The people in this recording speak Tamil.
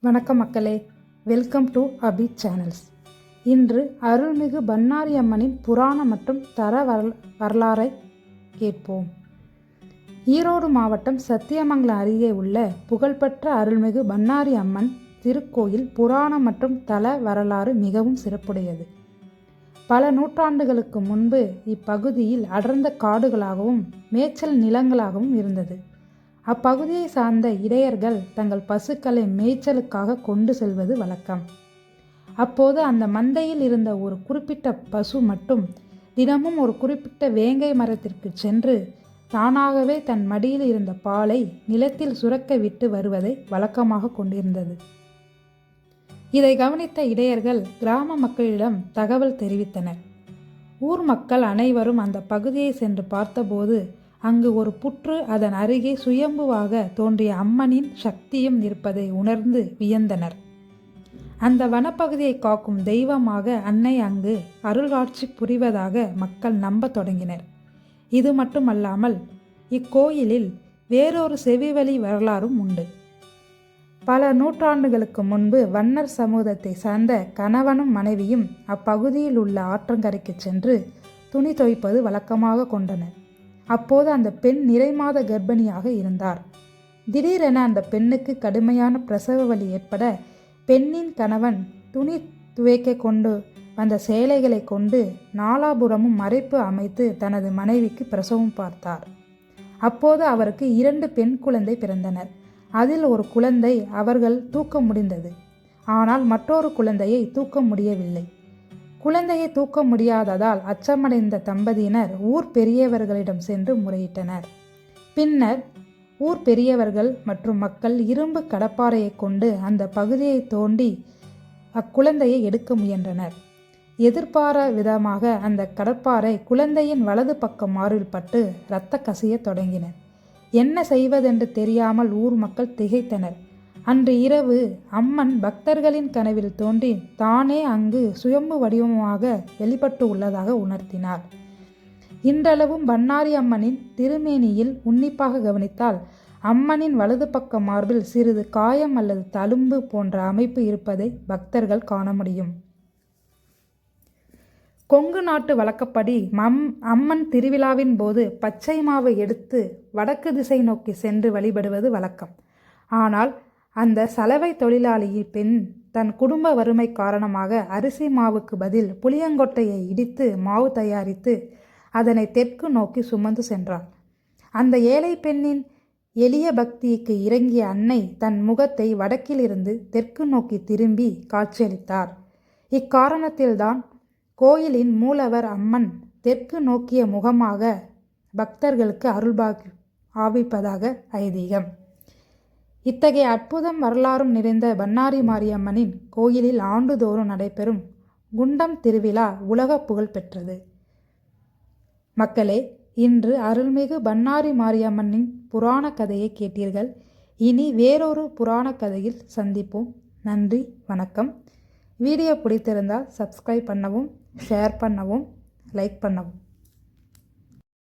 வணக்கம் மக்களே, வெல்கம் டு அபி சேனல்ஸ். இன்று அருள்மிகு பண்ணாரி அம்மனின் புராண மற்றும் தர வரலாறை கேட்போம். ஈரோடு மாவட்டம் சத்தியமங்கலம் அருகே உள்ள புகழ்பெற்ற அருள்மிகு பண்ணாரி அம்மன் திருக்கோயில் புராணம் மற்றும் தல வரலாறு மிகவும் சிறப்புடையது. பல நூற்றாண்டுகளுக்கு முன்பு இப்பகுதியில் அடர்ந்த காடுகளாகவும் மேய்ச்சல் நிலங்களாகவும் இருந்தது. அப்பகுதியை சார்ந்த இடையர்கள் தங்கள் பசுக்களை மேய்ச்சலுக்காக கொண்டு செல்வது வழக்கம். அப்போது அந்த மந்தையில் இருந்த ஒரு குறிப்பிட்ட பசு மட்டும் தினமும் ஒரு குறிப்பிட்ட வேங்கை மரத்திற்கு சென்று தானாகவே தன் மடியில் இருந்த பாலை நிலத்தில் சுரக்க விட்டு வருவதை வழக்கமாக கொண்டிருந்தது. இதை கவனித்த இடையர்கள் கிராம மக்களிடம் தகவல் தெரிவித்தனர். ஊர் மக்கள் அனைவரும் அந்த பகுதியை சென்று பார்த்தபோது அங்கு ஒரு புற்று, அதன் அருகே சுயம்புவாக தோன்றிய அம்மனின் சக்தியும் இருப்பதை உணர்ந்து வியந்தனர். அந்த வனப்பகுதியை காக்கும் தெய்வமாக அன்னை அங்கு அருள்காட்சி புரிவதாக மக்கள் நம்ப தொடங்கினர். இது மட்டுமல்லாமல் இக்கோயிலில் வேறொரு செவிவழி வரலாறும் உண்டு. பல நூற்றாண்டுகளுக்கு முன்பு வன்னர் சமூகத்தை சார்ந்த கணவனும் மனைவியும் அப்பகுதியில் உள்ள ஆற்றங்கரைக்கு சென்று துணி துவைப்பது வழக்கமாக கொண்டனர். அப்போது அந்த பெண் நிறைமாத கர்ப்பிணியாக இருந்தார். திடீரென அந்த பெண்ணுக்கு கடுமையான பிரசவ வலி ஏற்பட பெண்ணின் கணவன் துணி துவைக்க கொண்டு வந்த சேலைகளை கொண்டு நாலாபுரமும் மறைப்பு அமைத்து தனது மனைவிக்கு பிரசவம் பார்த்தார். அப்போது அவருக்கு 2 பெண் குழந்தை பிறந்தனர். அதில் ஒரு குழந்தை அவர்கள் தூக்க முடிந்தது. ஆனால் மற்றொரு குழந்தையை தூக்க முடியவில்லை. குழந்தையை தூக்க முடியாததால் அச்சமடைந்த தம்பதியினர் ஊர் பெரியவர்களிடம் சென்று முறையிட்டனர். பின்னர் ஊர் பெரியவர்கள் மற்றும் மக்கள் இரும்பு கடப்பாறையை கொண்டு அந்த பகுதியை தோண்டி அக்குழந்தையை எடுக்க முயன்றனர். எதிர்பாரா விதமாக அந்த கடப்பாறை குழந்தையின் வலது பக்கம் மார்பில் பட்டு இரத்த கசிய தொடங்கினர். என்ன செய்வதென்று தெரியாமல் ஊர் மக்கள் திகைத்தனர். அன்று இரவு அம்மன் பக்தர்களின் கனவில் தோன்றி தானே அங்கு சுயம்பு வடிவமாக வெளிப்பட்டு உள்ளதாக உணர்த்தினார். இன்றளவும் பண்ணாரி அம்மனின் திருமேனியில் உன்னிப்பாக கவனித்தால் அம்மனின் வலது பக்க மார்பில் சிறிது காயம் அல்லது தழும்பு போன்ற அமைப்பு இருப்பதை பக்தர்கள் காண முடியும். கொங்கு நாட்டு வழக்கப்படி அம்மன் திருவிழாவின் போது பச்சை மாவை எடுத்து வடக்கு திசை நோக்கி சென்று வழிபடுவது வழக்கம். ஆனால் அந்த சலவை தொழிலாளி பெண் தன் குடும்ப வறுமை காரணமாக அரிசி மாவுக்கு பதில் புளியங்கொட்டையை இடித்து மாவு தயாரித்து அதனை தெற்கு நோக்கி சுமந்து சென்றாள். அந்த ஏழை பெண்ணின் எளிய பக்திக்கு இறங்கிய அன்னை தன் முகத்தை வடக்கிலிருந்து தெற்கு நோக்கி திரும்பி காட்சியளித்தார். இக்காரணத்தில்தான் கோயிலின் மூலவர் அம்மன் தெற்கு நோக்கிய முகமாக பக்தர்களுக்கு ஆவிப்பதாக ஐதீகம். இத்தகைய அற்புதம் வரலாறும் நிறைந்த பண்ணாரி மாரியம்மனின் கோயிலில் ஆண்டுதோறும் நடைபெறும் குண்டம் திருவிழா உலக புகழ் பெற்றது. மக்களே, இன்று அருள்மிகு பண்ணாரி மாரியம்மனின் புராண கதையை கேட்டீர்கள். இனி வேறொரு புராண கதையில் சந்திப்போம். நன்றி, வணக்கம். வீடியோ பிடித்திருந்தால் சப்ஸ்கிரைப் பண்ணவும், ஷேர் பண்ணவும், லைக் பண்ணவும்.